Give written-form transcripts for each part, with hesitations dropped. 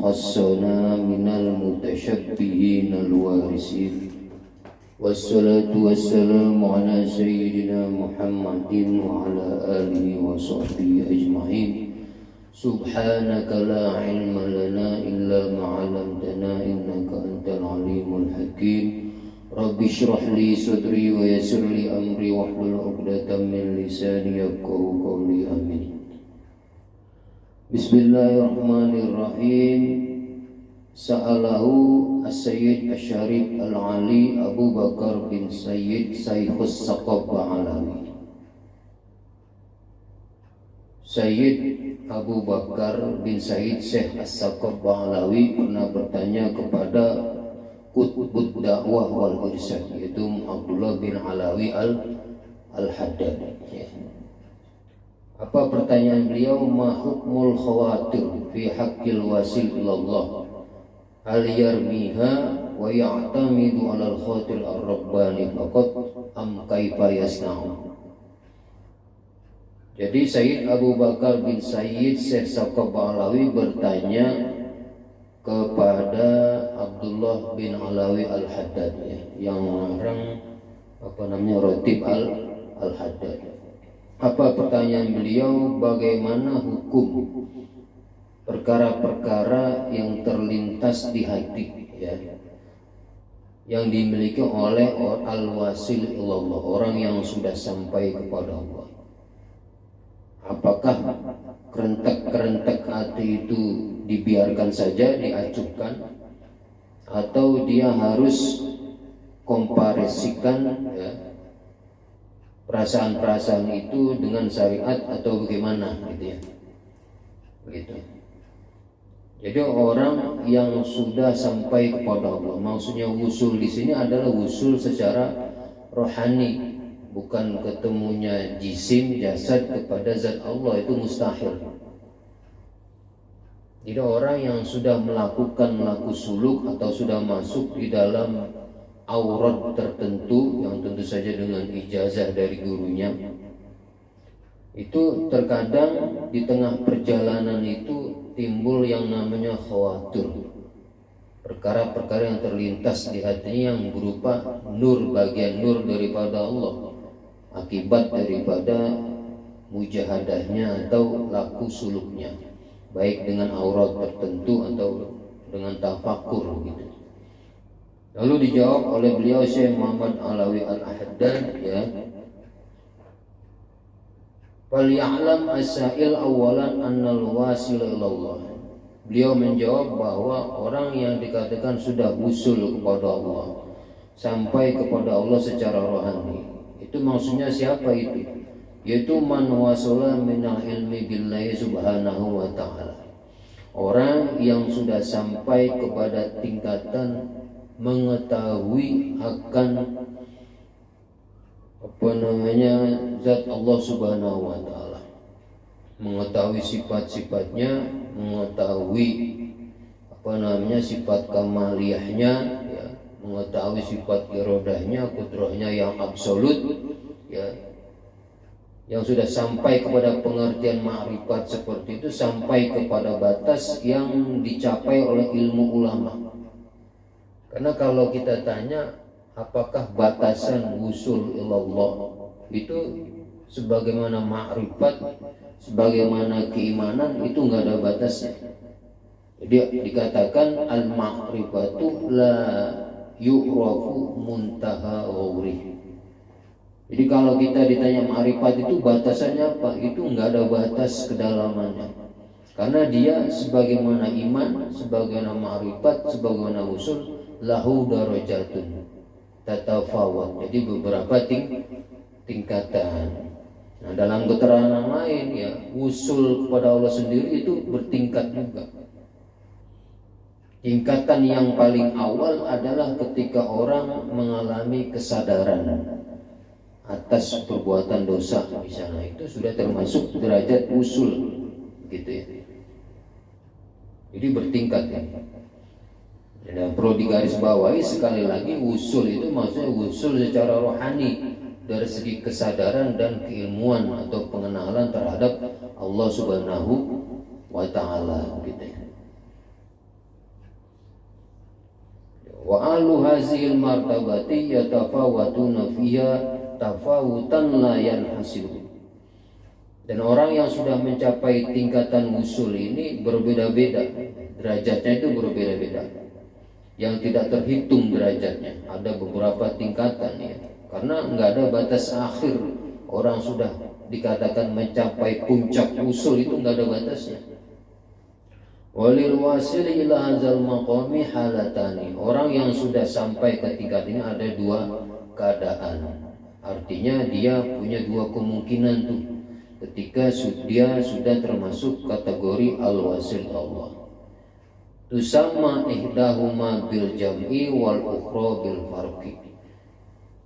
khassana minal mutashabbihin al-warisin. Wassalatu wassalamu ala sayyidina Muhammadin wa ala alihi wa sahbihi ajma'in. Subhanaka la ilma lana illa ma 'allamtana innaka antal alimul hakim. Rabbi shrah li sadri wa yassir li amri wahlul 'uqdatam min lisani yafqahu qawli. Amin. Bismillahirrahmanirrahim. Sa'alahu As-Sayyid Asy-Syarif Al-Ali Abu Bakar bin Sayyid Saikhus Saqaf Alawi. Sayyid Abu Bakar bin Sayyid Syekh As-Saqaf Alawi pernah bertanya kepada Qutbud Dakwah wal Irsyad, yaitu Abdullah bin Alawi Al-Haddad. Apa pertanyaan beliau? Ma hukmul khawatir fi haqqil wasil ilallah, hal yarmiha wa ya'tamidu 'alal khatir ar-rabbani faqat am kaifa yasna'u. Jadi Sayyid Abu Bakar bin Sayyid Syekh Saqaf Alawi bertanya kepada Abdullah bin Alawi Al-Haddad, yang orang Ratib Al-Haddad. Apa pertanyaan beliau? Bagaimana hukum perkara-perkara yang terlintas di hati, yang dimiliki oleh al-wasil ilallah, orang yang sudah sampai kepada Allah. Apakah kerentek-kerentek hati itu dibiarkan saja, diacuhkan, atau dia harus komparisikan perasaan-perasaan itu dengan syariat, atau bagaimana begitu. Jadi orang yang sudah sampai kepada Allah, maksudnya wusul di sini adalah wusul secara rohani, bukan ketemunya jisim jasad kepada zat Allah, itu mustahil. Jadi orang yang sudah melakukan suluk atau sudah masuk di dalam aurat tertentu, yang tentu saja dengan ijazah dari gurunya, itu terkadang di tengah perjalanan itu timbul yang namanya khawatir, perkara-perkara yang terlintas di hatinya yang berupa nur, bagian nur daripada Allah, akibat daripada mujahadahnya atau laku suluknya, baik dengan aurat tertentu atau dengan tafakur gitu. Lalu dijawab oleh beliau Syekh Muhammad Alawi Al-Haddad, Falya'lam as-sa'il awalan annal wasil ilallah. Beliau menjawab bahwa orang yang dikatakan sudah wusul kepada Allah, sampai kepada Allah secara rohani, itu maksudnya siapa itu? Yaitu man wasala minal ilmi billahi subhanahu wa ta'ala, orang yang sudah sampai kepada tingkatan mengetahui akan zat Allah subhanahu wa ta'ala, mengetahui sifat-sifatnya, mengetahui sifat kamaliyahnya, mengetahui sifat irodahnya, kudrahnya yang absolut, yang sudah sampai kepada pengertian ma'rifat seperti itu, sampai kepada batas yang dicapai oleh ilmu ulama. Karena kalau kita tanya apakah batasan wusul ilallah itu sebagaimana ma'rifat, sebagaimana keimanan, itu nggak ada batasnya. Jadi dikatakan al-ma'rifatu la yu'rafu muntaha ghairi. Jadi kalau kita ditanya ma'rifat itu batasannya apa, itu nggak ada batas kedalamannya. Karena dia sebagaimana iman, sebagaimana ma'rifat, sebagaimana wusul, lahu darajatun tatafawat. Jadi beberapa tingkatan. Nah, dalam keterangan lain wusul kepada Allah sendiri itu bertingkat juga. Tingkatan yang paling awal adalah ketika orang mengalami kesadaran atas perbuatan dosa misalnya, itu sudah termasuk derajat wusul gitu. Jadi bertingkat Dan perlu digarisbawahi sekali lagi, wusul itu maksudnya wusul secara rohani, dari segi kesadaran dan keilmuan atau pengenalan terhadap Allah Subhanahu wa Ta'ala gitu. Wa ahlu hazil martabati yatafawatuna fiha tafawutan la yanhasiru. Dan orang yang sudah mencapai tingkatan usul ini berbeda-beda, derajatnya itu berbeda-beda, yang tidak terhitung derajatnya. Ada beberapa tingkatan ya, karena nggak ada batas akhir. Orang sudah dikatakan mencapai puncak usul itu nggak ada batasnya. Walil wasil ila hadzal maqami halatani. Orang yang sudah sampai ke tingkat ini ada dua keadaan. Artinya dia punya dua kemungkinan tuh. Ketika dia sudah termasuk kategori al-wasil Allah. Tusamma ihdahuma bil jam'i wal ukhra bil farqi.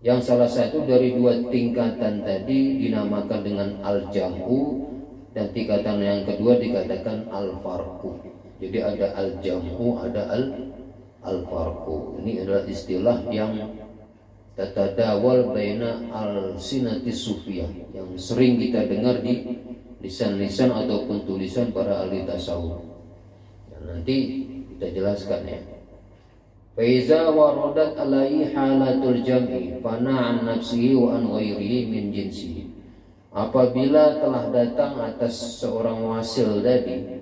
Yang salah satu dari dua tingkatan tadi dinamakan dengan al-jam'u, dan tingkatan yang kedua dikatakan al-farqu. Jadi ada al-jam'u, ada al-farqu. Ini adalah istilah yang tatadawal baina al-sinati sufiyah, yang sering kita dengar di lisan-lisan ataupun tulisan para ahli tasawuf. Nanti kita jelaskan ya. Faiza waradat alaihi halatul jam'i fana'an nafsihi wa an ghairihi min jinsihi. Apabila telah datang atas seorang wasil tadi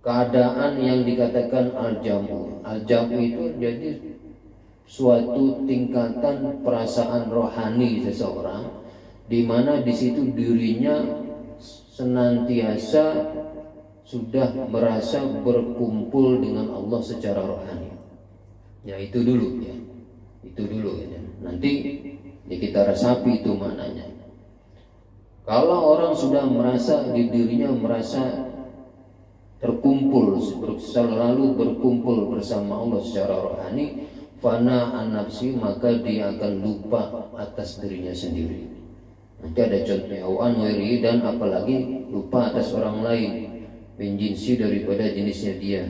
keadaan yang dikatakan al-jam'u. Al-jam'u itu jadi suatu tingkatan perasaan rohani seseorang, di mana di situ dirinya senantiasa sudah merasa berkumpul dengan Allah secara rohani. Ya itu dulu ya, itu dulu ya. Nanti ya kita resapi itu maknanya. Kalau orang sudah merasa di dirinya merasa terkumpul, selalu berkumpul bersama Allah secara rohani, fana an-nafsi, maka dia akan lupa atas dirinya sendiri. Nanti ada contohnya wan wairi, dan apalagi lupa atas orang lain, menjinsi daripada jenisnya dia,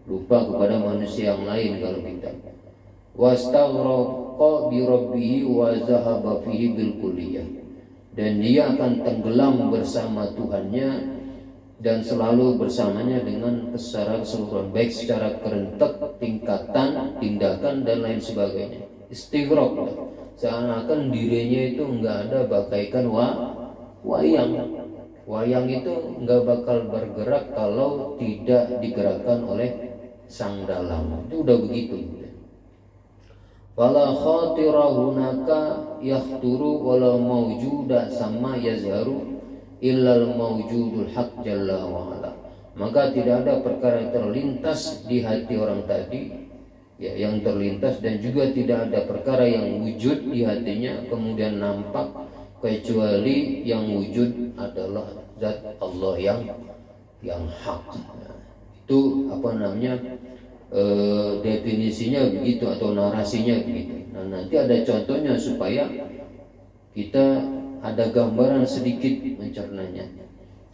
lupa kepada manusia yang lain kalau kita. Wastaghraqa bi rabbihi wa zahaba fihi bil kulliyah, dan dia akan tenggelam bersama Tuhannya dan selalu bersamanya dengan secara keseluruhan, baik secara kerentek, tingkatan, tindakan dan lain sebagainya. Istighraq, seakan-akan dirinya itu enggak ada bagaikan wayang. Wayang itu enggak bakal bergerak kalau tidak digerakkan oleh sang dalang. Itu udah begitu. Fala khatira hunaka yahturu wala mawjuda sama yazharu illal mawjudul haq jalla wa ala. Maka tidak ada perkara yang terlintas di hati orang tadi ya, yang terlintas, dan juga tidak ada perkara yang wujud di hatinya kemudian nampak, kecuali yang wujud adalah zat Allah yang hak. Nah, itu apa namanya, definisinya begitu atau narasinya begitu. Nah, nanti ada contohnya supaya kita ada gambaran sedikit mencernanya.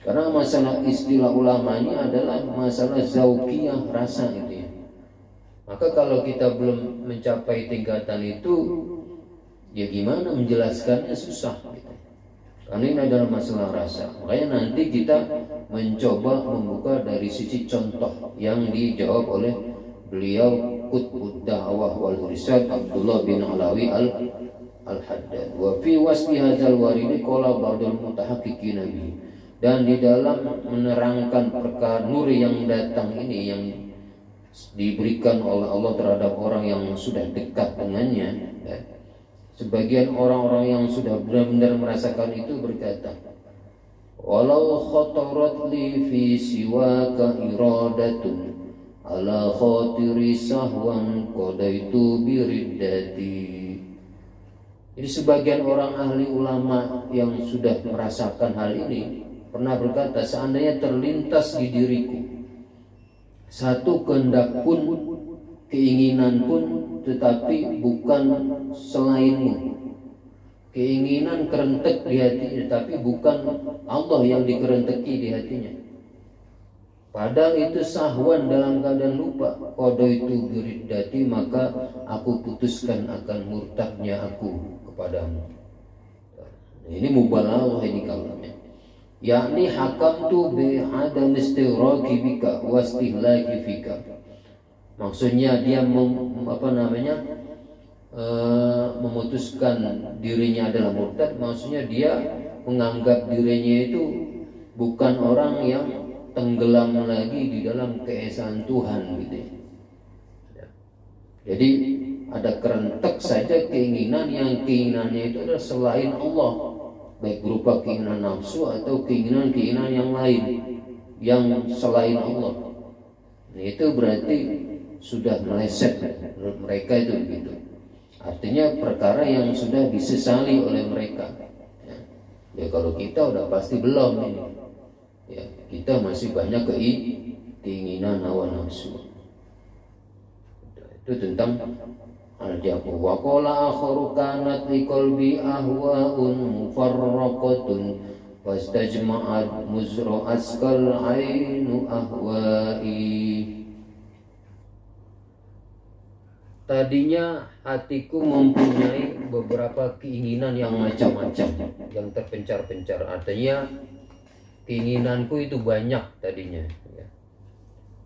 Karena masalah istilah ulama ini adalah masalah zauqiyah, rasa gitu ya. Maka kalau kita belum mencapai tingkatan itu, ya gimana menjelaskannya, susah gitu. Karena ini adalah masalah rasa. Makanya nanti kita mencoba membuka dari sisi contoh yang dijawab oleh beliau Qutbud Da'wah wal Irsyad Abdullah bin Alawi al-Haddad. Wa fi wasfi hadzal waridi qala ba'dul mutahaqqiqin nabi. Dan di dalam menerangkan perkara nur yang datang ini, yang diberikan oleh Allah terhadap orang yang sudah dekat dengannya, ya. Sebagian orang-orang yang sudah benar-benar merasakan itu berkata, walau khatarat li fi siwaka iradatun ala khatiri sahwan qadaitu biriddati. Jadi sebagian orang ahli ulama yang sudah merasakan hal ini pernah berkata, seandainya terlintas di diriku satu kehendak pun, keinginan pun, tetapi bukan selainmu, keinginan kerentek di hati, tetapi bukan Allah yang dikerenteki di hatinya, padahal itu sahwan, dalam keadaan lupa, qadaitu biriddati, maka aku putuskan akan murtadnya aku kepadamu. Ini mubalaghah ini kalamnya, yakni hakamtu bi adam istighraqi bika wa istihlaki fika. Maksudnya dia memutuskan dirinya adalah murtad, maksudnya dia menganggap dirinya itu bukan orang yang tenggelam lagi di dalam keesaan Tuhan gitu ya. Jadi ada kerentek saja keinginan yang keinginannya itu adalah selain Allah, baik berupa keinginan nafsu atau keinginan-keinginan yang lain yang selain Allah. Nah, itu berarti sudah meleset menurut mereka itu begitu. Artinya perkara yang sudah disesali oleh mereka. Ya kalau kita udah pasti belum ini. Ya, kita masih banyak keinginan hawa nafsu. Itu tentang al-jamu. Wa qala akharu kanat liqalbi ahwa'un mufarraqatun wastajma'at muzru askal ainu ahwa'i. Tadinya hatiku mempunyai beberapa keinginan yang macam-macam, yang terpencar-pencar. Artinya keinginanku itu banyak tadinya.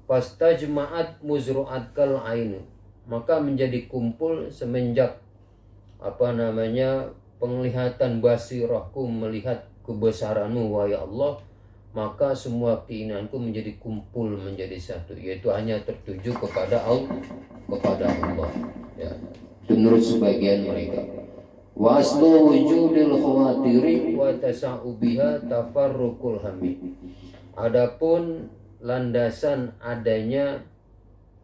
Fastajma'at muzru'atkal ainu, maka menjadi kumpul semenjak penglihatan basirahku melihat kebesaranmu wahai Allah, maka semua keinginanku menjadi kumpul menjadi satu, yaitu hanya tertuju kepada Allah. Ya, itu menurut sebagian mereka. Wa aslu wujudil khawatiri wa tasa'u biha tafarruqul hamid. Adapun landasan adanya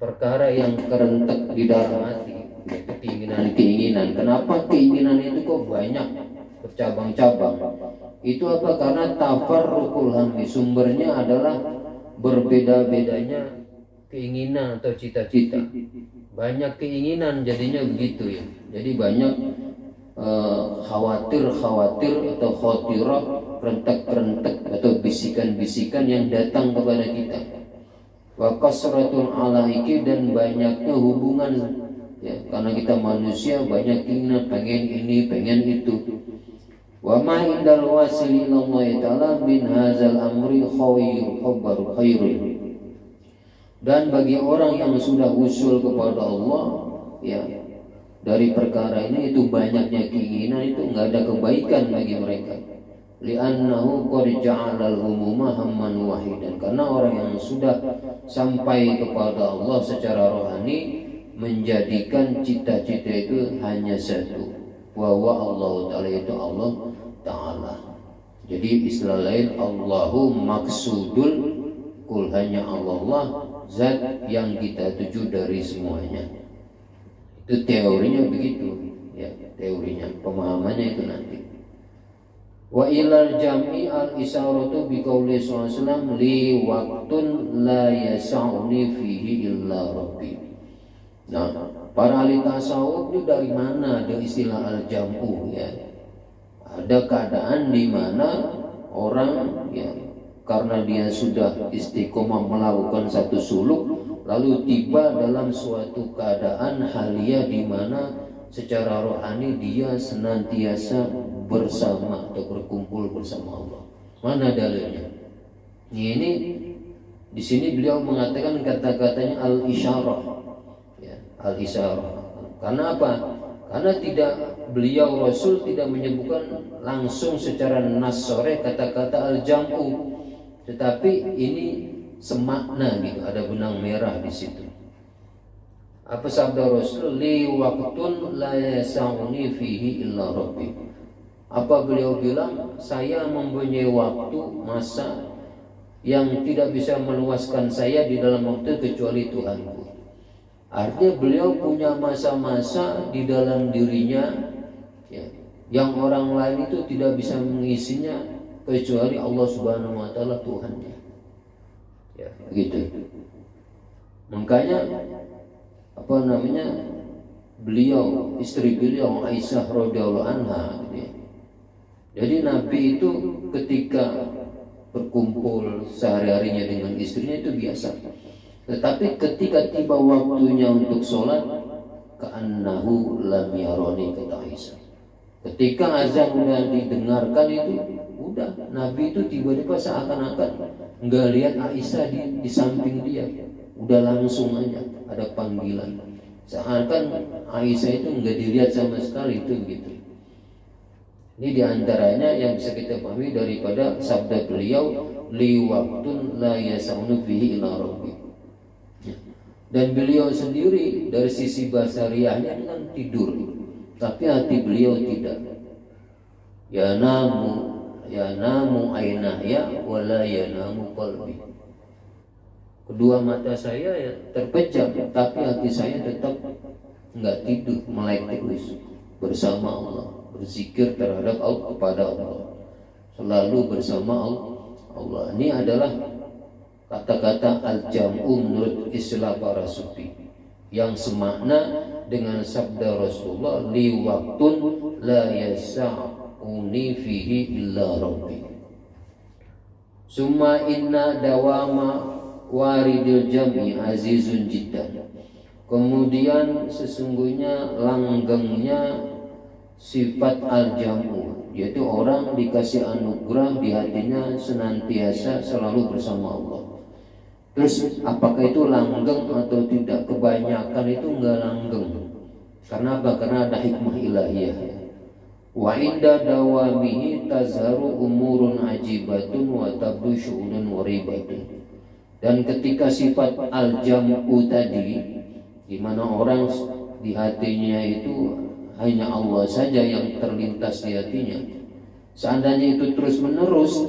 perkara yang kerentek di dalam hati, yaitu keinginan-keinginan. Kenapa keinginan itu kok banyak bercabang-cabang? Itu apa? Karena tafarruqul hamid, sumbernya adalah berbeda-bedanya keinginan atau cita-cita. Banyak keinginan jadinya begitu ya. Jadi banyak khawatir atau khotirah, kerentek atau bisikan-bisikan yang datang kepada kita. Wa kasratul alaiki, dan banyaknya hubungan ya, karena kita manusia banyak keinginan, pengen ini, pengen itu. Wa ma indal wasili ilallahi ta'ala min hadzal amri khairun. Dan bagi orang yang sudah usul kepada Allah ya, dari perkara ini itu banyaknya keinginan itu enggak ada kebaikan bagi mereka. Li'annahu qad ja'alal humuma hamman wahidan, karena orang yang sudah sampai kepada Allah secara rohani menjadikan cita-cita itu hanya satu, wa Allah Ta'ala, itu Allah Ta'ala. Jadi istilah lain Allahu maksudul kul, hanya Allah zat yang kita tuju dari semuanya. Itu teorinya begitu ya, teorinya, pemahamannya itu nanti. Wa ilal jam'i al isaratu bi qauli sallallahu li waqtun la yas'uni fihi illa rabbi. Nah, para ahli tasawuf itu dari mana ada istilah al jam'u ya? Ada keadaan di mana orang ya, karena dia sudah istiqomah melakukan satu suluk, lalu tiba dalam suatu keadaan halia di mana secara rohani dia senantiasa bersama atau berkumpul bersama Allah. Mana dalilnya? Ini di sini beliau mengatakan kata-katanya al-isyarah, ya, al-isyarah. Karena apa? Karena beliau Rasul tidak menyebutkan langsung secara nas sore kata-kata al-jam'u, tetapi ini semakna gitu, ada benang merah di situ. Apa sabda Rasul? Li waqtun la yas'uni fihi illa rabbi. Apa beliau bilang? Saya mempunyai waktu, masa yang tidak bisa meluaskan saya di dalam waktu kecuali Tuhanku. Artinya beliau punya masa-masa di dalam dirinya ya, yang orang lain itu tidak bisa mengisinya kecuali Allah Subhanahu wa Ta'ala, Tuhannya. Ya, begitu. Makanya beliau, istri beliau Aisyah radhiyallahu anha gitu ya. Jadi Nabi itu ketika berkumpul sehari-harinya dengan istrinya itu biasa. Tetapi ketika tiba waktunya untuk sholat, ka'annahu lam yarani, kata Aisyah. Ketika azan udah didengarkan itu, udah Nabi itu tiba-tiba seakan-akan nggak lihat Aisyah di samping dia, udah langsung aja ada panggilan. Seakan Aisyah itu nggak dilihat sama sekali itu begitu. Ini diantaranya yang bisa kita pahami daripada sabda beliau, li waktun la yas'unu fihi ila rabbi. Dan beliau sendiri dari sisi basariahnya kan tidur, tapi hati beliau tidak. Ya namu ainaya wala yanamu qalbi. Kedua mata saya ya terpejam, tapi hati saya tetap enggak tidur, melek terus bersama Allah, berzikir terhadap Allah, kepada Allah, selalu bersama Allah. Ini adalah kata-kata al-jam'u menurut istilah para sufi yang semakna dengan sabda Rasulullah, li waktun la yasa'uni fihi illa rabbi. Summa inna dawama waridil jam'i azizun jiddan. Kemudian sesungguhnya langgengnya sifat al-jam'u, yaitu orang dikasih anugerah di hatinya senantiasa selalu bersama Allah. Terus apakah itu langgeng atau tidak? Kebanyakan itu enggak langgeng. Karena apa? Karena ada hikmah ilahiyah. Wa inda dawamihi tazharu umurun ajibatun wa tabdu syu'unun waribatun. Dan ketika sifat al-jam'u tadi, di mana orang di hatinya itu hanya Allah saja yang terlintas di hatinya, seandainya itu terus menerus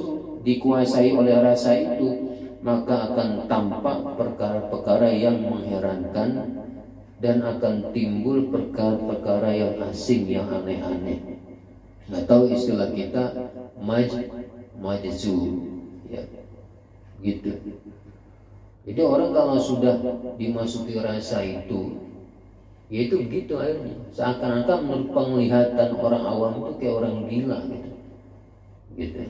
dikuasai oleh rasa itu, maka akan tampak perkara-perkara yang mengherankan dan akan timbul perkara-perkara yang asing, yang aneh-aneh. Nggak tahu istilah kita majzu, ya, gitu. Jadi orang kalau sudah dimasuki rasa itu, ya itu begitu akhirnya. Seakan-akan menurut penglihatan orang awam itu kayak orang gila gitu.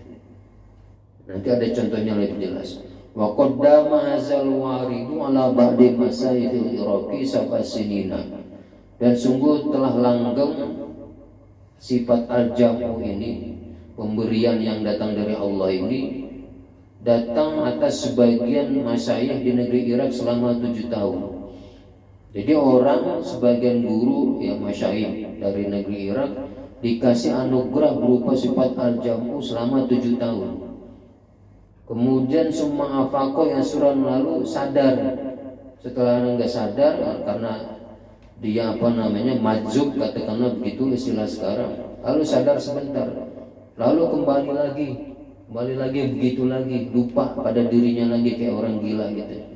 Nanti ada contohnya lebih jelas. Wa qaddama hazal waridu ala ba'di masaihil iraqi sabasinina. Dan sungguh telah langgeng sifat al-jam'u ini, pemberian yang datang dari Allah ini, datang atas sebagian masyayikh di negeri Irak selama 7 tahun. Jadi orang, sebagian guru yang masyayikh dari negeri Irak dikasih anugerah berupa sifat al-jam'u selama 7 tahun. Kemudian semua afako yang suran lalu sadar. Setelah enggak sadar karena dia majzub, katakanlah begitu istilah sekarang. Lalu sadar sebentar, lalu kembali lagi begitu lagi, lupa pada dirinya lagi kayak orang gila gitu.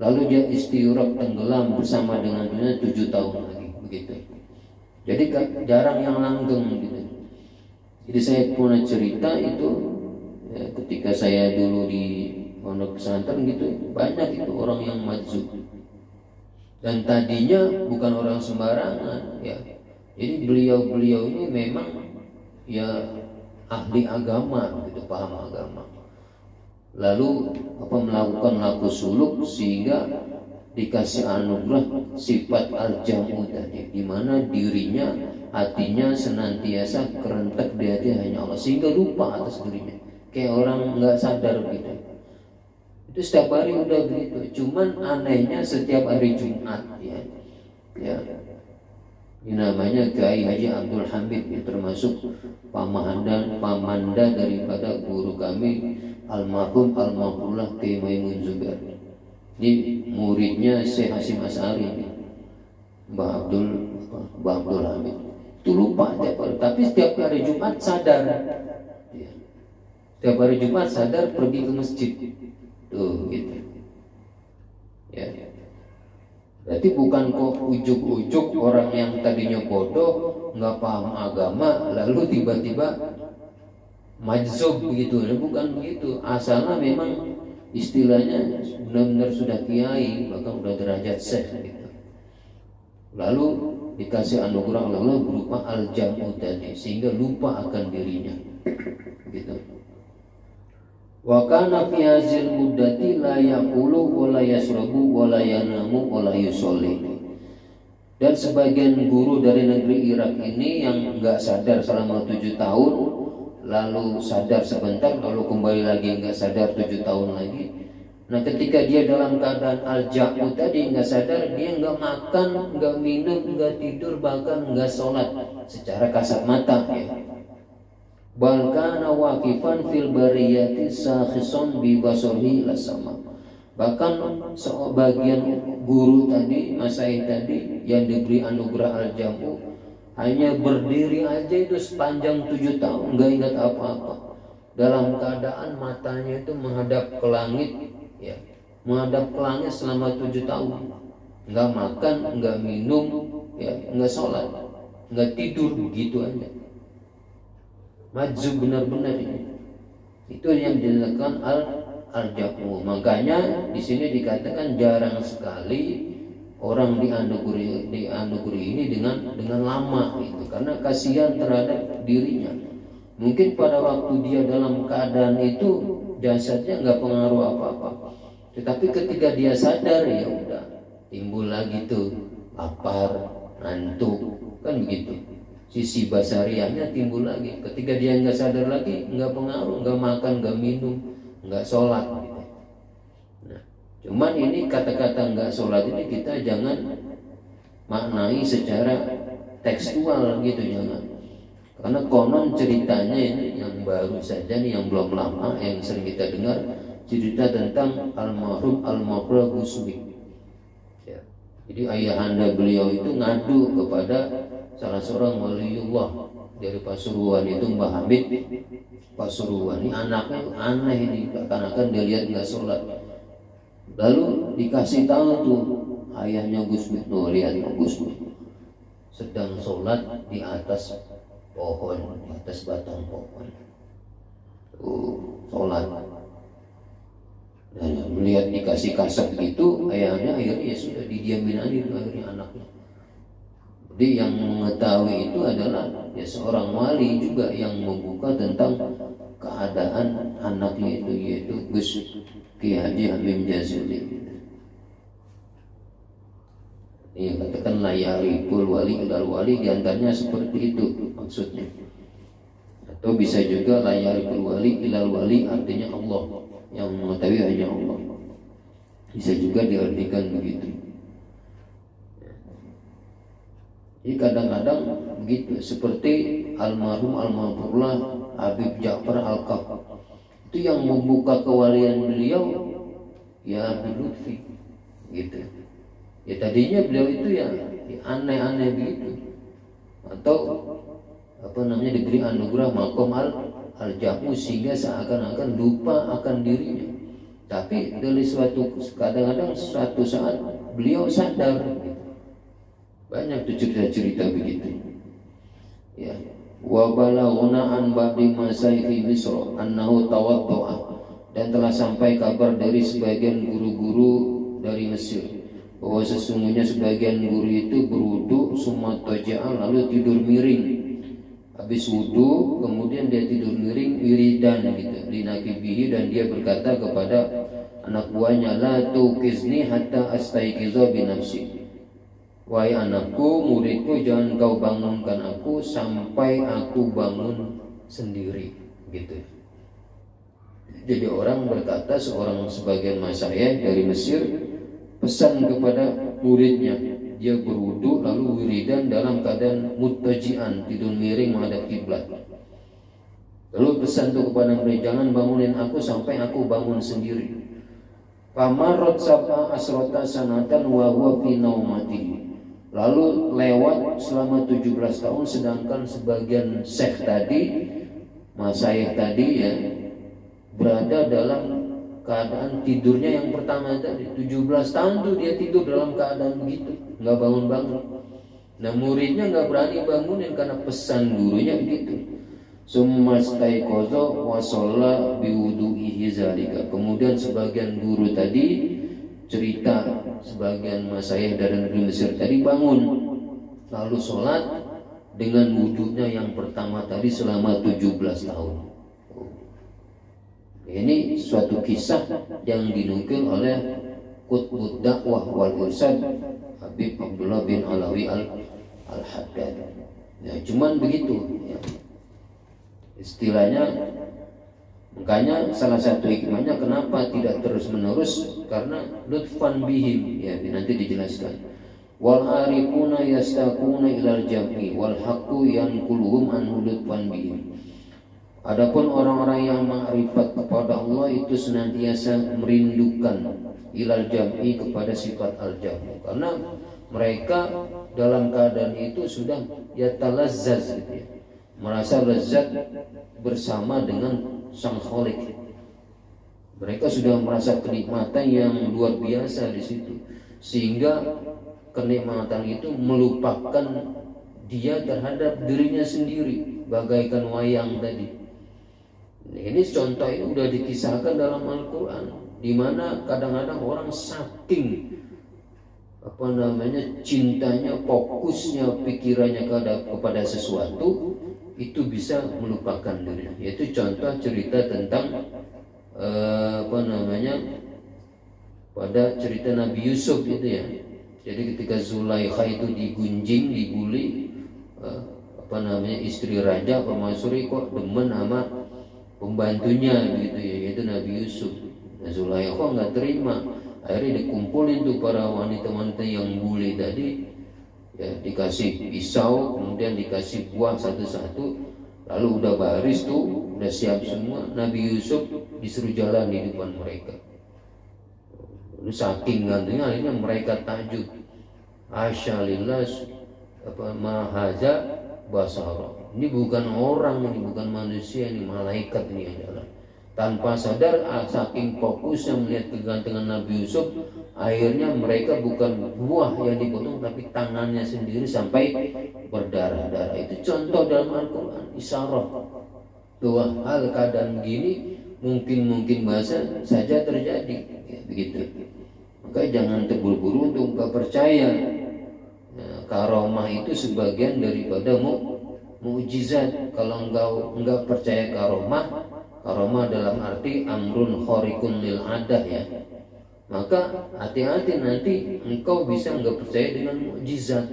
Lalu dia istighraq, tenggelam bersama dengan dunia 7 tahun lagi begitu. Jadi jarang yang langgeng gitu. Jadi saya punya cerita itu ya, ketika saya dulu di pondok pesantren gitu, banyak itu orang yang majzub. Dan tadinya bukan orang sembarangan ya. Jadi beliau ini memang ya ahli agama gitu, paham agama. Lalu melakukan laku suluk sehingga dikasih anugerah sifat al-jam'u tadi, di mana dirinya, hatinya senantiasa kerentek di hati hanya Allah, sehingga lupa atas dirinya, kayak orang nggak sadar gitu. Itu setiap hari udah begitu. Cuman anehnya setiap hari Jumat ya ini namanya Kiai Haji Abdul Hamid ya, termasuk pamanda daripada guru kami almarhum almarhumlah Kiai Maimun Zubair. Ini muridnya Syekh Hasyim Asy'ari, Mbah Abdul Hamid. Itu lupa tiap hari, tapi setiap hari Jumat sadar. Ya. Setiap hari Jumat sadar pergi ke masjid. Tuh gitu. Ya. Berarti bukan kok ujuk-ujuk orang yang tadinya bodoh, nggak paham agama, lalu tiba-tiba majzub begitu. Bukan begitu. Asalnya memang istilahnya benar-benar sudah kiai, bahkan udah derajat syekh gitu. Lalu dikasih anugerah Allah berupa al-jam'u tadi, sehingga lupa akan dirinya. Gitu. Wa kana fi hadzal muddati la yaqulu wa la yashrabu wa la yanamu wa la yusolli. Dan sebagian guru dari negeri Irak ini yang enggak sadar selama 7 tahun, lalu sadar sebentar, lalu kembali lagi enggak sadar 7 tahun lagi, Nah ketika dia dalam keadaan al-ja'u tadi nggak sadar, dia nggak makan, nggak minum, nggak tidur, bahkan nggak sholat secara kasat mata ya. Bal kana waqifan fil bariyati sakhison bi basarihi lasama. Bahkan sebagian guru tadi, masyayikh tadi yang diberi anugerah al-jamu hanya berdiri aja itu sepanjang 7 tahun nggak ingat apa-apa. Dalam keadaan matanya itu menghadap ke langit ya, menghadap ke langit selama 7 tahun. Nggak makan, nggak minum ya, nggak sholat, nggak tidur, begitu aja. Maju benar-benar ini. Itu yang dinamakan al-jamu. Makanya di sini dikatakan jarang sekali orang dianugerahi ini dengan lama itu, karena kasihan terhadap dirinya. Mungkin pada waktu dia dalam keadaan itu jasadnya nggak pengaruh apa-apa, tetapi ketika dia sadar ya udah timbul lagi tuh lapar, ngantuk, kan begitu. Sisi basariahnya timbul lagi. Ketika dia nggak sadar lagi, nggak pengaruh, nggak makan, nggak minum, nggak sholat gitu. Nah, cuman ini kata-kata nggak sholat ini kita jangan maknai secara tekstual gitu, jangan. Karena konon ceritanya ini yang baru saja nih, yang belum lama, yang sering kita dengar cerita tentang almarhum Al-Maqra Gusmi. Ya. Jadi ayahanda beliau itu ngadu kepada salah seorang waliullah dari Pasuruan itu, Mbah Hamid Pasuruan. Ini anaknya aneh ini, karena dia lihat nggak sholat. Lalu dikasih tahu tuh ayahnya Gusmi, tuh lihat Gusmi sedang sholat di atas pohon, di atas batang pohon. Sholat. Dan melihat dikasih kasih gitu, ayahnya akhirnya ya sudah didiamin aja akhirnya anaknya. Jadi yang mengetahui itu adalah ya seorang wali juga yang membuka tentang keadaan anaknya itu, yaitu Gus Ki Haji Hamim Jazuli. Ini katakan layaripul wali ilal wali, diantaranya seperti itu maksudnya. Atau bisa juga layaripul wali ilal wali, artinya Allah, yang mengetahui hanya Allah. Bisa juga diartikan begitu. Jadi kadang-kadang begitu, seperti almarhum Al-Maghfurlah Habib Ja'far Al-Kaf, itu yang membuka kewalian beliau ya Habib Lutfi gitu. Ya tadinya beliau itu ya aneh-aneh begitu, atau apa namanya, diberi anugerah maqam al-jamu sehingga seakan-akan lupa akan dirinya. Tapi dari kadang-kadang suatu saat beliau sadar. Banyak tuh cerita-cerita begitu. Ya. Wa balaghuna an ba'di masyayikh Misr annahu tawaddu'a, dan telah sampai kabar dari sebagian guru-guru dari Mesir bahwa sesungguhnya sebagian guru itu berwudu summa taja'a, lalu tidur miring. Habis wudu kemudian dia tidur miring wiridan gitu linakibihi, dan dia berkata kepada anak buahnya, la tuqizni hatta astaiqiza bi nafsi. Wahai anakku, muridku, jangan kau bangunkan aku sampai aku bangun sendiri, gitu. Jadi orang berkata, sebagian masyayikh dari Mesir pesan kepada muridnya, dia berwudu lalu wiridan dalam keadaan muttaji'an, tidur miring menghadap kiblat. Lalu pesan tuh kepada murid, jangan bangunin aku sampai aku bangun sendiri. Famarot sab'a asrota sanatan wa huwa fi naumatihi. Lalu lewat selama 17 tahun, sedangkan sebagian syekh tadi, masyayikh tadi ya, berada dalam keadaan tidurnya yang pertama tadi. 17 tahun tuh dia tidur dalam keadaan begitu, nggak bangun-bangun. Nah muridnya nggak berani bangunin karena pesan gurunya begitu. Summa staiqaza wa shalla biwudu'ihi zalika. Kemudian sebagian guru tadi cerita, sebagian masyayikh dari negeri Mesir tadi bangun lalu sholat dengan wudhunya yang pertama tadi selama 17 tahun. Ini suatu kisah yang dinukil oleh Qutbud Dakwah wal Irsyad Habib Abdullah bin Alawi Al-Haddad. Ya, cuman begitu ya. Istilahnya Makanya salah satu hikmahnya kenapa tidak terus menerus, karena lutfan bihim, ya nanti dijelaskan. Wal arifuna yastaquna ilal jam'i wal haqqu yanquluhum anhu lutfan bihim. Adapun orang-orang yang ma'rifat kepada Allah itu senantiasa merindukan ilal jam'i kepada sifat al-jam'u, karena mereka dalam keadaan itu sudah yatalazzaz gitu ya, merasa lezat bersama dengan Sang Khalik. Mereka sudah merasa kenikmatan yang luar biasa di situ, sehingga kenikmatan itu melupakan dia terhadap dirinya sendiri, bagaikan wayang tadi. Ini contoh ini udah dikisahkan dalam Al-Quran, di mana kadang-kadang orang saking cintanya, fokusnya, pikirannya kepada sesuatu itu bisa melupakan dirinya. Yaitu contoh cerita tentang pada cerita Nabi Yusuf itu ya. Jadi ketika Zulaikha itu digunjing, dibully, istri raja permaisuri kok demen sama pembantunya gitu ya, yaitu Nabi Yusuf. Nah, Zulaikha nggak terima, akhirnya dikumpulin tuh para wanita-wanita yang bully tadi, ya, dikasih pisau, kemudian dikasih buah satu-satu, lalu udah baris tuh, udah siap semua, Nabi Yusuf disuruh jalan di depan mereka. Lalu saking gantengnya akhirnya mereka takjub, asyalillah mahaza basara. Ini bukan orang, ini bukan manusia, ini malaikat ini adalah. Tanpa sadar, saking fokusnya melihat kegantengan Nabi Yusuf, akhirnya mereka bukan buah yang dipotong, tapi tangannya sendiri sampai berdarah-darah. Itu contoh dalam Al-Quran, isyarah bahwa hal keadaan begini mungkin saja terjadi, ya, begitu. Maka jangan terburu-buru untuk nggak percaya. Nah, karomah itu sebagian daripada mukjizat. Kalau enggak percaya karomah dalam arti amrun khariqun lil adah ya, maka hati-hati nanti engkau bisa enggak percaya dengan mukjizat.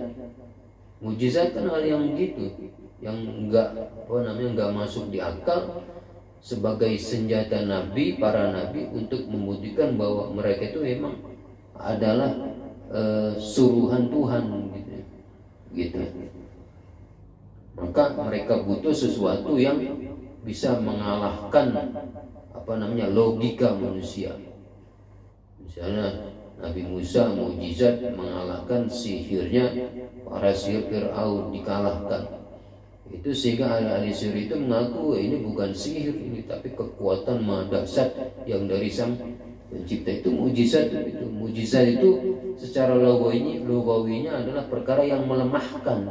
Mukjizat kan hal yang begitu, yang enggak masuk di akal, sebagai senjata nabi, para nabi untuk membuktikan bahwa mereka itu memang adalah suruhan Tuhan gitu. Maka mereka butuh sesuatu yang bisa mengalahkan logika manusia. Misalnya Nabi Musa mukjizat mengalahkan sihirnya para sihir Fir'aun, dikalahkan. Itu sehingga ahli sihir itu mengaku ini bukan sihir ini, tapi kekuatan maha dahsyat yang dari Sang Pencipta. Itu mukjizat. Itu mukjizat itu secara lugawinya adalah perkara yang melemahkan.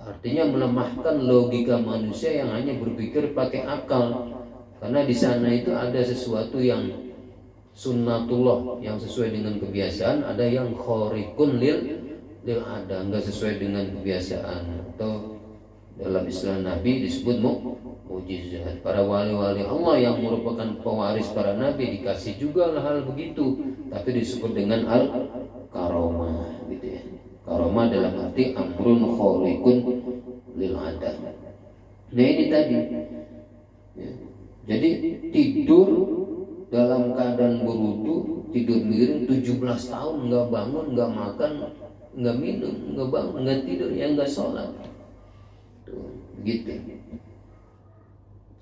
Artinya melemahkan logika manusia yang hanya berpikir pakai akal. Karena di sana itu ada sesuatu yang sunnatullah, yang sesuai dengan kebiasaan, ada yang khariqun lil ada, enggak sesuai dengan kebiasaan, atau dalam istilah Nabi disebut mukjizat. Para wali-wali Allah yang merupakan pewaris para nabi dikasih juga hal begitu, tapi disebut dengan al-karomah gitu ya. Karomah dalam arti amrun khariqun lil ada. Nah ini tadi ya. Jadi tidur dalam keadaan berwudu, tidur miring 17 tahun, nggak bangun, nggak makan, nggak minum, nggak bangun, nggak tidur, ya nggak sholat. Tuh, begitu.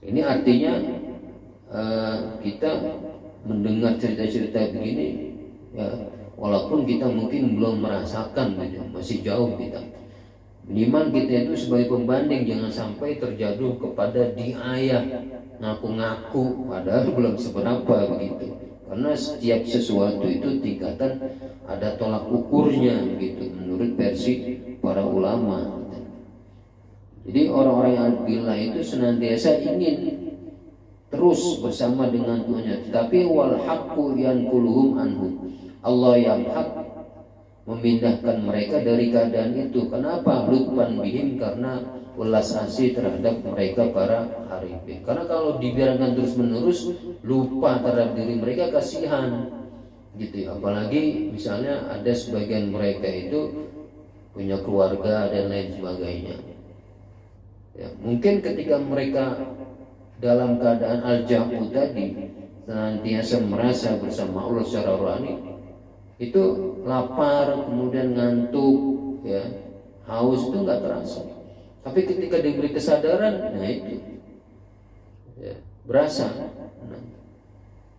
Ini artinya kita mendengar cerita-cerita begini ya, walaupun kita mungkin belum merasakan gitu, masih jauh kita. Minimal kita itu sebagai pembanding jangan sampai terjatuh kepada diayah, ngaku-ngaku padahal belum seberapa begitu. Karena setiap sesuatu itu tingkatan ada tolak ukurnya begitu menurut versi para ulama. Jadi orang-orang yang bila itu senantiasa ingin terus bersama dengan Tuhannya, tetapi wal haqqu yanquluhum anhu. Allah yang hak memindahkan mereka dari keadaan itu. Kenapa? Lutfan bihim, karena welas asih terhadap mereka para arifin. Karena kalau dibiarkan terus menerus lupa terhadap diri mereka, kasihan gitu. Apalagi misalnya ada sebagian mereka itu punya keluarga dan lain sebagainya ya, mungkin ketika mereka dalam keadaan al-jamu tadi, senantiasa merasa bersama Allah secara rohani, itu lapar, kemudian ngantuk, ya, haus itu nggak terasa. Tapi ketika diberi kesadaran, nah itu ya, berasa. Nah,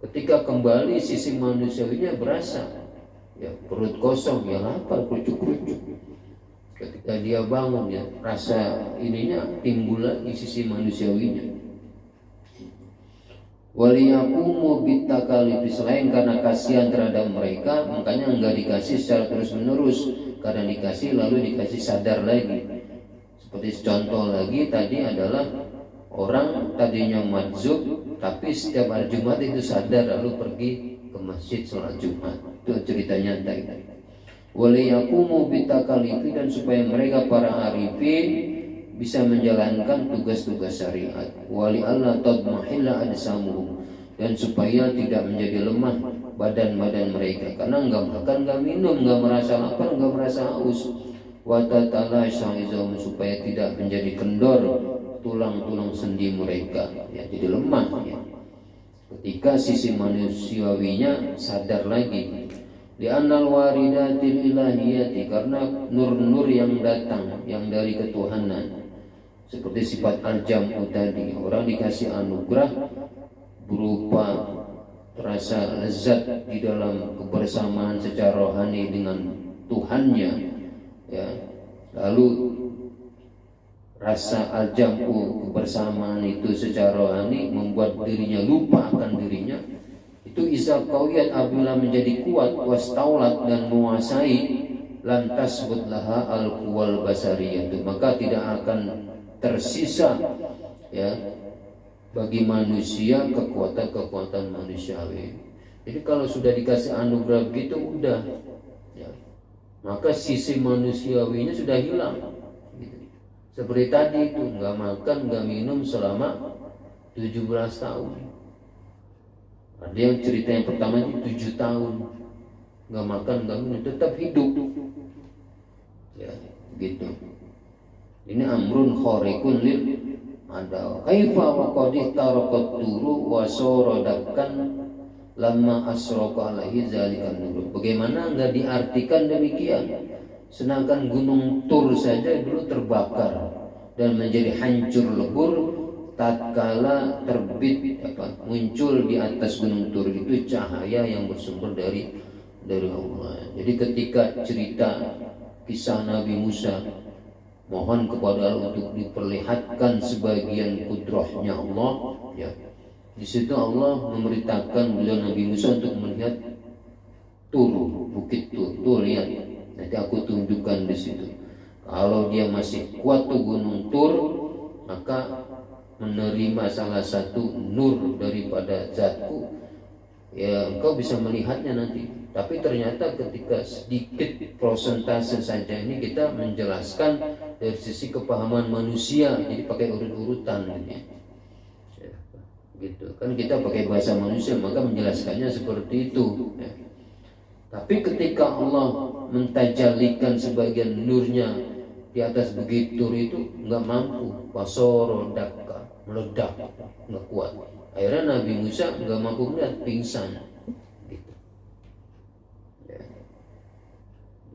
ketika kembali sisi manusiawinya berasa, ya, perut kosong, ya lapar, kerucuk-kerucuk. Ketika dia bangun, ya, rasa ininya timbul lagi sisi manusiawinya. Waliyakumu bitakalifi, selain karena kasihan terhadap mereka, makanya enggak dikasih secara terus menerus. Karena dikasih lalu dikasih sadar lagi. Seperti contoh lagi tadi adalah orang tadinya madzub, tapi setiap hari Jumat itu sadar lalu pergi ke masjid sholat Jumat. Itu ceritanya tadi. Waliyakumu bitakalifi, dan supaya mereka para arifin bisa menjalankan tugas-tugas syariat. Wali Allah tadmahilla adsamuhum, dan supaya tidak menjadi lemah badan-badan mereka, karena enggak makan, enggak minum, enggak merasa lapar, enggak merasa haus. Wa tatala sya'izahum, supaya tidak menjadi kendor tulang-tulang sendi mereka, ya, jadi lemah, ya. Ketika sisi manusiawinya sadar lagi. Li'annal waridatil ilahiyati, karena nur-nur yang datang yang dari ketuhanan, seperti sifat al-jam'u tadi, orang dikasih anugerah berupa rasa lezat di dalam kebersamaan secara rohani dengan Tuhannya, ya. Lalu rasa al-jam'u, kebersamaan itu secara rohani membuat dirinya lupa akan dirinya. Itu isa qawiyat, apabila menjadi kuat, wastaulat, dan menguasai, lantas budlaha al-quwal basariyatu, maka tidak akan tersisa, ya, bagi manusia kekuatan-kekuatan manusiawi. Jadi kalau sudah dikasih anugerah begitu, udah, ya, maka sisi manusiawinya sudah hilang, gitu. Seperti tadi itu, nggak makan, nggak minum selama 17 tahun. Ada yang cerita yang pertama itu 7 tahun nggak makan, nggak minum, tetap hidup, ya, gitu. Ini amrun khariqun lil ada. Kaifa wa qad taraqat turu wa saradakan lamma asraqa alaihi zalikan nur. Bagaimana enggak diartikan demikian? Sedangkan gunung Tur saja dulu terbakar dan menjadi hancur lebur tatkala terbit muncul di atas gunung Tur itu cahaya yang bersumber dari Allah. Jadi ketika cerita kisah Nabi Musa mohon kepada Allah untuk diperlihatkan sebagian kudrahnya Allah, ya. Di situ Allah memerintahkan beliau Nabi Musa untuk melihat Tur, bukit Tur. Tuh lihat, nanti aku tunjukkan di situ. Kalau dia masih kuat tuh gunung Tur, maka menerima salah satu nur daripada zatku, ya engkau bisa melihatnya nanti. Tapi ternyata ketika sedikit prosentase saja ini kita menjelaskan dari sisi kepahaman manusia, jadi pakai urut-urutan, gitu kan, kita pakai bahasa manusia maka menjelaskannya seperti itu, ya. Tapi ketika Allah mentajalikan sebagian nurnya di atas bukit Tur itu nggak mampu, pasoro dakka, meledak, nggak kuat. Akhirnya Nabi Musa nggak mampu melihat, pingsan.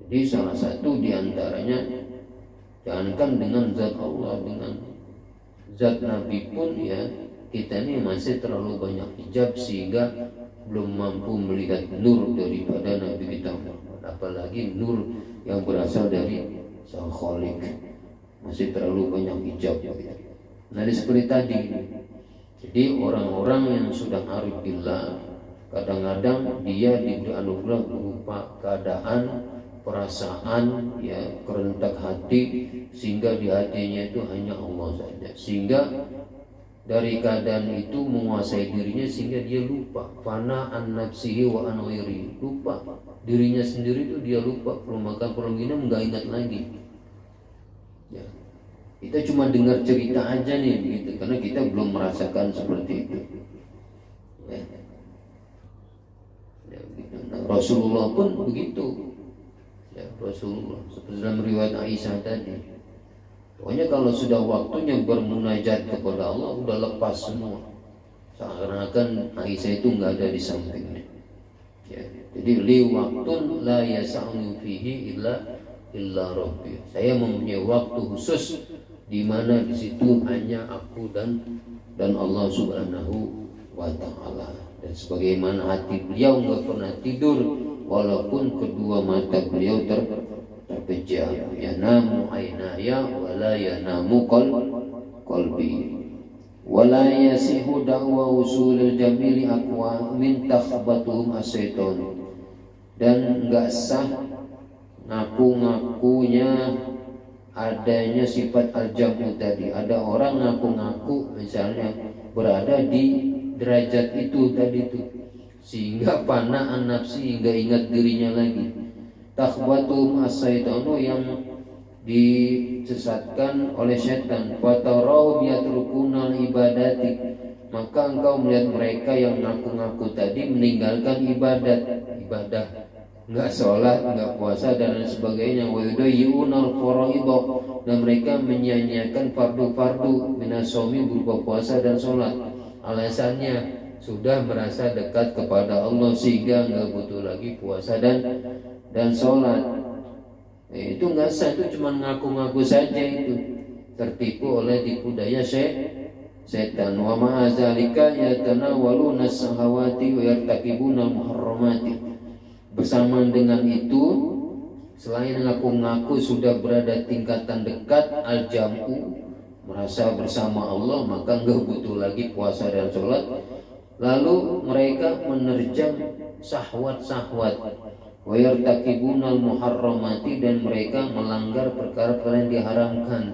Jadi salah satu diantaranya, jangankan dengan zat Allah, dengan zat Nabi pun, ya, kita ini masih terlalu banyak hijab sehingga belum mampu melihat nur daripada Nabi kita Muhammad, apalagi nur yang berasal dari Sang Khaliq, masih terlalu banyak hijab. Nah, seperti tadi, jadi orang-orang yang sudah arif billah, kadang-kadang dia diberi anugerah berupa keadaan, perasaan, ya, kerentak hati, sehingga di hatinya itu hanya Allah saja, sehingga dari keadaan itu menguasai dirinya sehingga dia lupa fana an nafsihi wa an ghairihi, lupa dirinya sendiri, itu dia lupa, perlu makan perlu minum nggak ingat lagi, ya. Kita cuma dengar cerita aja nih begitu, karena kita belum merasakan seperti itu, ya. Ya, gitu. Nah, Rasulullah pun begitu. Ya, Rasulullah seperti dalam riwayat Aisyah tadi, Pokoknya kalau sudah waktunya bermunajat kepada Allah, udah lepas semua. Seakan-akan Aisyah itu nggak ada di sampingnya. Ya, jadi li waktun la yasa'u fihi illa rabbi. Saya mempunyai waktu khusus di mana di situ hanya aku dan Allah Subhanahu wa taala. Dan sebagaimana hati beliau nggak pernah tidur walaupun kedua mata beliau terpejam. Yanamu ainaya wala yanamu qalbi. Wala yasihu da'wa usulil jamili aqwa min takhbatuhum asyaiton. Dan enggak sah ngaku-ngakunya adanya sifat al-jamu tadi. Ada orang ngaku-ngaku misalnya berada di derajat itu tadi itu, sehingga fana an-nafsi, hingga ingat dirinya lagi. Takhbatuhum asyaitonu, yang disesatkan oleh setan. Fatarau yatrukuna ibadati, maka engkau melihat mereka yang ngaku-ngaku tadi meninggalkan ibadah, enggak sholat, enggak puasa dan lain sebagainya. Wa yudayyunal faraidha, dan mereka menyia-nyiakan fardu-fardu minasomi berupa puasa dan sholat. Alasannya sudah merasa dekat kepada Allah sehingga enggak butuh lagi puasa dan sholat. Itu enggak sah, itu cuma ngaku-ngaku saja, itu tertipu oleh tipu daya setan. Wa ma'azalika yatanawaluna as-sahawati wa yartakibuna al-muharramati. Bersamaan dengan itu, selain ngaku-ngaku sudah berada tingkatan dekat al-jam'u, merasa bersama Allah, maka enggak butuh lagi puasa dan sholat. Lalu mereka menerjang syahwat-syahwat, wa yartakibunal muharramati, dan mereka melanggar perkara-perkara yang diharamkan.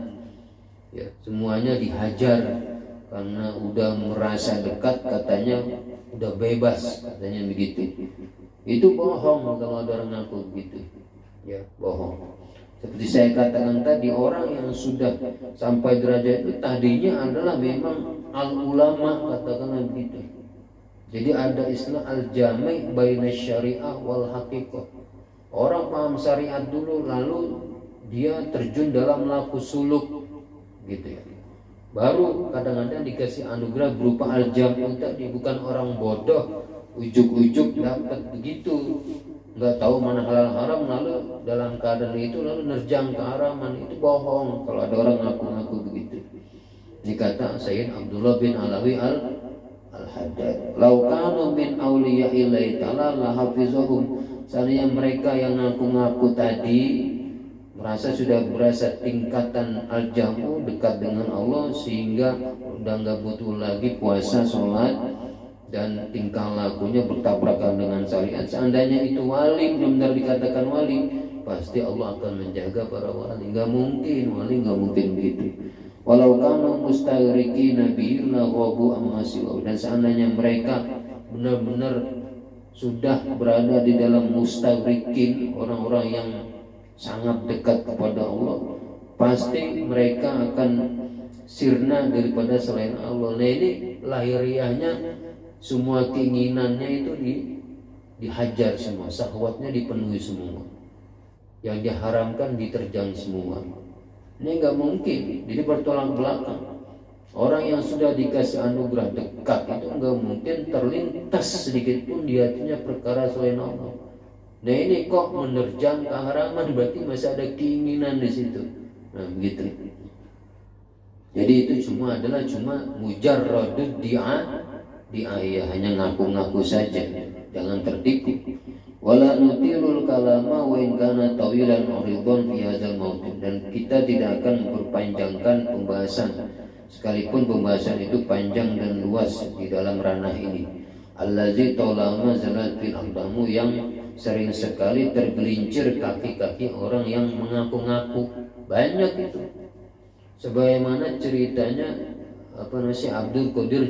Ya, semuanya dihajar karena udah merasa dekat, katanya udah bebas, katanya begitu. Itu bohong kalau ada orang ngaku begitu. Ya, bohong. Seperti saya katakan tadi, orang yang sudah sampai derajat itu tadinya adalah memang al-ulama, katakanlah begitu. Jadi ada istilah al-jami' baina syariah wal haqiqah. Orang paham syariat dulu, lalu dia terjun dalam laku suluk, gitu ya. Baru kadang-kadang dikasih anugerah berupa al-jami' tadi. Bukan orang bodoh ujuk-ujuk dapat begitu, nggak tahu mana halal haram, lalu dalam keadaan itu lalu nerjang keharaman. Itu bohong kalau ada orang ngaku-ngaku begitu. Ini kata Sayyid Abdullah bin Alawi al-Haddad, "Lau kanu min awliya'illahi ta'ala la hafizahum." Seandainya mereka yang ngaku-ngaku tadi merasa sudah berasa tingkatan al-jamu, dekat dengan Allah, sehingga udah nggak butuh lagi puasa, sholat, dan tingkah lakunya bertabrakan dengan syariat. Seandainya itu wali, benar-benar dikatakan wali, pasti Allah akan menjaga para wali. Nggak mungkin, wali nggak mungkin begitu. Walau kanu mustaghriqina bihi la ghabu amma siwa. Dan seandainya mereka benar-benar sudah berada di dalam mustaghriqin, orang-orang yang sangat dekat kepada Allah, pasti mereka akan sirna daripada selain Allah. Nah, ini lahiriahnya, semua keinginannya itu dihajar semua, syahwatnya dipenuhi semua, yang diharamkan diterjang semua. Ini nggak mungkin, jadi bertolak belakang. Orang yang sudah dikasih anugerah dekat itu nggak mungkin terlintas sedikit pun di hatinya perkara selain Allah. Nah, ini kok menerjang keharaman, berarti masih ada keinginan di situ. Nah, begitu. Jadi itu adalah cuma mujarradud di'ayah, hanya ngaku-ngaku saja, jangan tertipu. Wala nutilul kalama wa in kana tawilan uridun fi hadzal mawdu'. Dan kita tidak akan memperpanjangkan pembahasan sekalipun pembahasan itu panjang dan luas di dalam ranah ini. Allazi tawlama zalat fil aqdamu, yang sering sekali tergelincir kaki-kaki orang yang mengaku-ngaku. Banyak itu. Sebagaimana ceritanya Abdul Qadir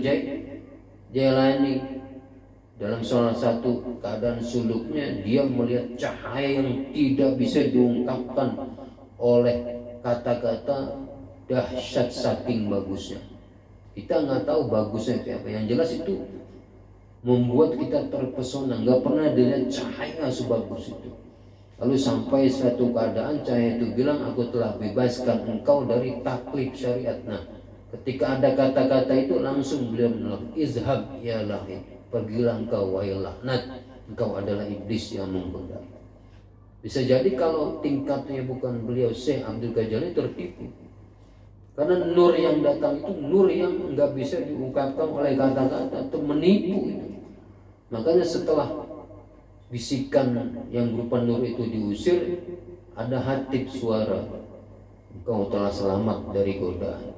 Jailani, dalam salah satu keadaan suluknya dia melihat cahaya yang tidak bisa diungkapkan oleh kata-kata, dahsyat saking bagusnya. Kita nggak tahu bagusnya itu apa, yang jelas itu membuat kita terpesona. Nggak pernah dilihat cahaya sebagus itu. Lalu sampai suatu keadaan saya itu bilang, aku telah bebaskan engkau dari taklif syariat. Nah, ketika ada kata-kata itu langsung beliau bilang, izhab ya lahid, pergilah engkau wahai laknat, engkau adalah iblis yang menggoda. Bisa jadi kalau tingkatnya bukan beliau, Syekh Abdul Ghazali tertipu. Karena nur yang datang itu nur yang nggak bisa diungkapkan oleh kata-kata, atau menipu itu. Makanya setelah bisikan yang berupa nur itu diusir, ada hatib suara, engkau telah selamat dari godaan.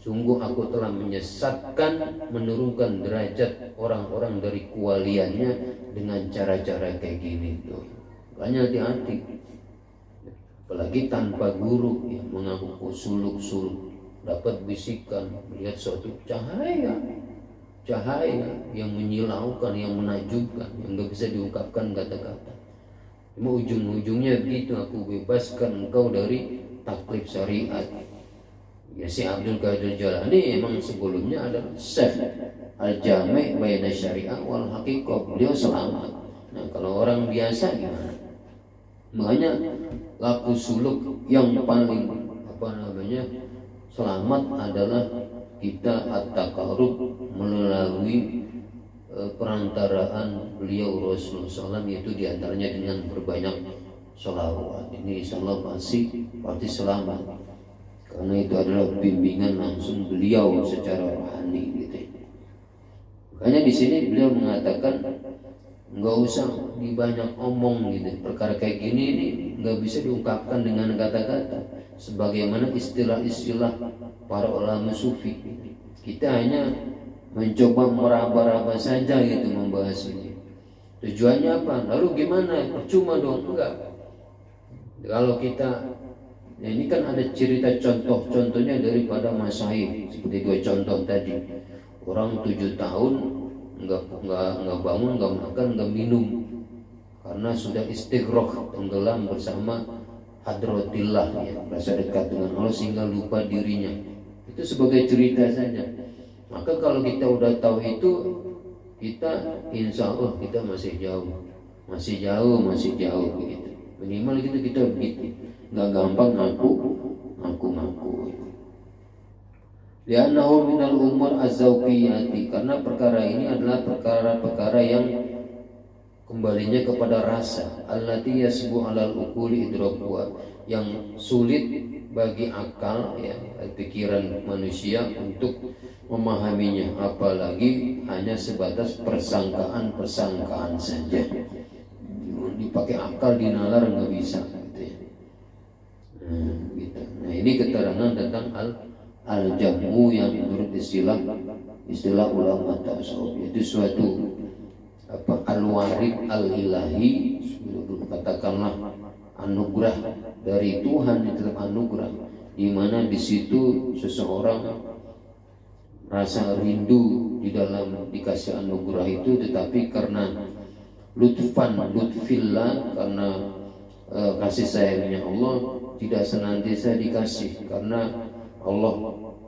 Sungguh aku telah menyesatkan, menurunkan derajat orang-orang dari kewaliannya dengan cara-cara kayak gini tuh. Makanya hati-hati, apalagi tanpa guru yang mengaku suluk-suluk, dapat bisikan, melihat suatu cahaya yang menyilaukan, yang menakjubkan, yang nggak bisa diungkapkan kata-kata. Cuma ujung-ujungnya begitu, aku bebaskan engkau dari taklif syariat. Ya, si Abdul Qadir Jalani emang sebelumnya adalah Syekh Al-Jami' Baina Syariah wal Haqiqah. Beliau selamat. Nah, kalau orang biasa gimana? Makanya laku suluk yang paling selamat adalah kita at-taqarrub melalui perantaraan beliau Rasulullah SAW, yaitu diantaranya dengan berbanyak sholawat. Ini insyaallah pasti selamat, karena itu adalah bimbingan langsung beliau secara rohani gitu. Makanya di sini beliau mengatakan nggak usah dibanyak omong gitu. Perkara kayak gini ini nggak bisa diungkapkan dengan kata-kata, sebagaimana istilah-istilah para ulama sufi. Kita hanya mencoba meraba-raba saja gitu membahas ini. Tujuannya apa? Lalu gimana? Percuma dong? Enggak. Kalau kita, ya ini kan ada cerita contohnya daripada masyayikh, seperti dua contoh tadi. Orang 7 tahun nggak bangun, nggak makan, nggak minum, karena sudah istighraq, tenggelam bersama hadratillah, ya, merasa dekat dengan Allah sehingga lupa dirinya. Itu sebagai cerita saja. Maka kalau kita udah tahu itu, kita insya Allah kita masih jauh begitu. Minimal kita begitu, nggak gampang ngaku. Li'annahu minal umur az-zawqiyati, karena perkara ini adalah perkara-perkara yang kembalinya kepada rasa, allati yasbu 'alal uquli idrakuha, yang sulit bagi akal, ya, pikiran manusia untuk memahaminya, apalagi hanya sebatas persangkaan saja. Dipakai akal dinalar nggak bisa gitu ya. Gitu. Nah, ini keterangan tentang al-jamu yang menurut istilah ulama tasawuf, itu suatu al-warid al-ilahi, katakanlah anugerah dari Tuhan, itu anugerah di mana di situ seseorang rasa rindu di dalam dikasih anugerah itu, tetapi karena lutfillah, karena kasih sayangnya Allah, tidak senantiasa dikasih, karena Allah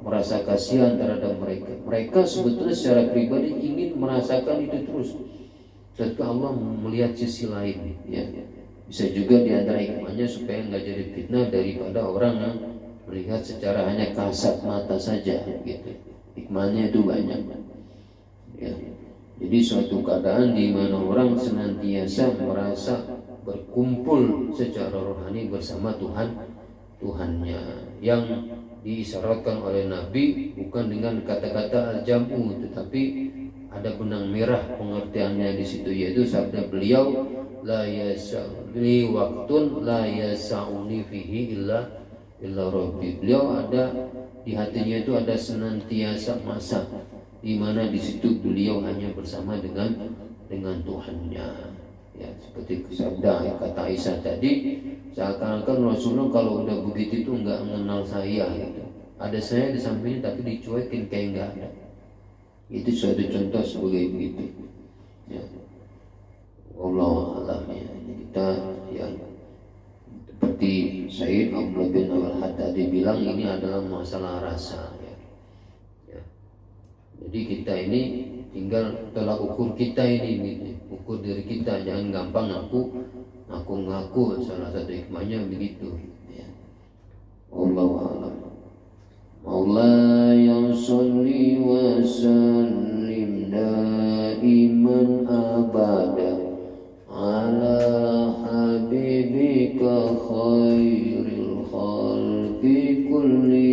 merasa kasihan terhadap mereka. Mereka sebetulnya secara pribadi ingin merasakan itu terus, tapi Allah melihat sisi lain, ya. Bisa juga diantara hikmahnya supaya nggak jadi fitnah daripada orang yang melihat secara hanya kasat mata saja, gitu. Hikmahnya itu banyak, ya. Jadi suatu keadaan di mana orang senantiasa merasa berkumpul secara rohani bersama Tuhannya, yang diisyaratkan oleh Nabi bukan dengan kata-kata al-jamu, tetapi ada benang merah pengertiannya di situ, yaitu sabda beliau, la yasa'li waqtun la yasa'uni fihi illa rabbi. Beliau ada di hatinya itu ada senantiasa masa di mana di situ beliau hanya bersama dengan Tuhannya, ya, seperti sabda kata Aisyah tadi, seakan-akan Rasulullah kalau udah begitu itu nggak mengenal saya gitu. Ada saya di sampingnya tapi dicuekin kayak nggak ada. Itu suatu contoh sebagai begitu, ya. Allah alam, ya. Kita yang seperti Sayyid Abdullah bin Al-Haddadi bilang, ini adalah masalah rasa, ya. Ya. Jadi kita ini tinggal tolak ukur kita ini gitu. mengukur diri kita, jangan gampang ngaku. Salah satu hikmahnya begitu ya. Wallahu a'lam. Maulaya sholli wa sallim daiman abada ala habibika khairil khalqi kulli